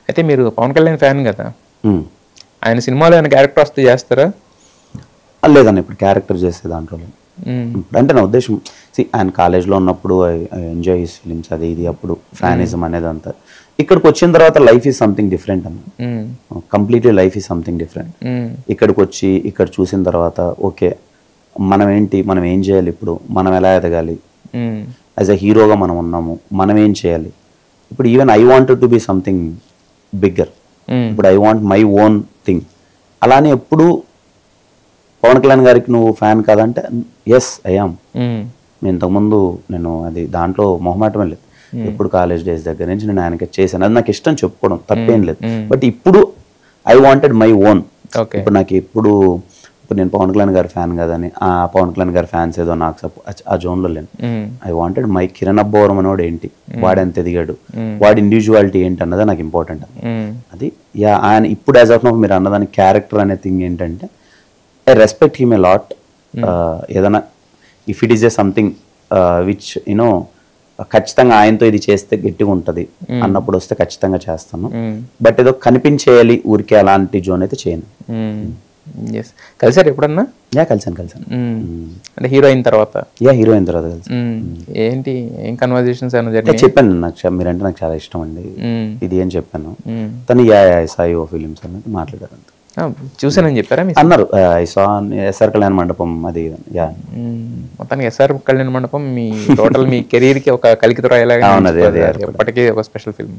అయితే మీరు పవన్ కళ్యాణ్ ఫ్యాన్ కదా, ఉమ్. ఆయన సినిమాలో ఏమైనా క్యారెక్టర్ వస్తే చేస్తారా? లేదన్న ఇప్పుడు క్యారెక్టర్ చేసే దాంట్లో లేదు. ఇప్పుడు అంటే నా ఉద్దేశం ఆయన కాలేజ్లో ఉన్నప్పుడు ఐ ఎంజాయ్ హిస్ ఫిలిమ్స్ అది ఇది, అప్పుడు ఫ్యానిజం అనేది అంతా. ఇక్కడికి వచ్చిన తర్వాత లైఫ్ ఈజ్ సంథింగ్ డిఫరెంట్ అన్న, completely life is something different. ఇక్కడికి వచ్చి ఇక్కడ చూసిన తర్వాత ఓకే మనం ఏంటి, మనం ఏం చేయాలి, ఇప్పుడు మనం ఎలా ఎదగాలి, యాజ్ అ హీరోగా మనం ఉన్నాము, మనం ఏం చేయాలి. ఇప్పుడు even I wanted to be something bigger, ఇప్పుడు I want my own thing. అలానే ఎప్పుడు పవన్ కళ్యాణ్ గారికి నువ్వు ఫ్యాన్ కాదంటే ఎస్ ఐఆమ్. ఇంతకుముందు నేను అది దాంట్లో మొహమాటమే లేదు, ఎప్పుడు కాలేజ్ డేస్ దగ్గర నుంచి నేను ఆయనకి చేశాను, అది నాకు ఇష్టం చెప్పుకోవడం తప్పేం లేదు. బట్ ఇప్పుడు ఐ వాంటెడ్ మై ఓన్. ఇప్పుడు నాకు ఇప్పుడు నేను పవన్ కళ్యాణ్ గారి ఫ్యాన్ కదని ఆ పవన్ కళ్యాణ్ గారి ఫ్యాన్స్ ఏదో నాకు ఆ జోన్లో లేను. I wanted my Kiran Abbavaram అనేవాడు ఏంటి, వాడు ఎంత ఎదిగాడు, వాడి ఇండివిజువాలిటీ ఏంటి అన్నది నాకు ఇంపార్టెంట్. అది ఆయన ఇప్పుడు యాజ్ ఆఫ్ నౌ మీరు అన్నదాని క్యారెక్టర్ అనే థింగ్ ఏంటంటే I respect him a lot. ఏదైనా if it is a something which you know ఖచ్చితంగా ఆయనతో ఇది చేస్తే గట్టిగా ఉంటుంది అన్నప్పుడు వస్తే ఖచ్చితంగా చేస్తాను. బట్ ఏదో కనిపించేయాలి ఊరికే అలాంటి జోన్ అయితే చేయను. కలిసారు ఎప్పుడన్నా? కలిసాను. అంటే హీరో అయిన తర్వాత? హీరో అయిన తర్వాత కలిసి. ఏంటి ఏం కన్వర్జేషన్స్ చెప్పాను, నాకు మీరంటే నాకు చాలా ఇష్టం అండి ఇది అని చెప్పాను. తను సాయి ఓ ఫిలిమ్స్ అన్నట్టు మాట్లాడారు, చూసానని చెప్పారా అన్నారు. ఎస్ఆర్ కళ్యాణ మండపం అది మొత్తానికి ఎస్ఆర్ కళ్యాణ మండపం మీ టోటల్ మీ కెరీర్ కి ఒక కలికితురాయిలాగా ఎప్పటికీ ఒక స్పెషల్ ఫిల్మ్.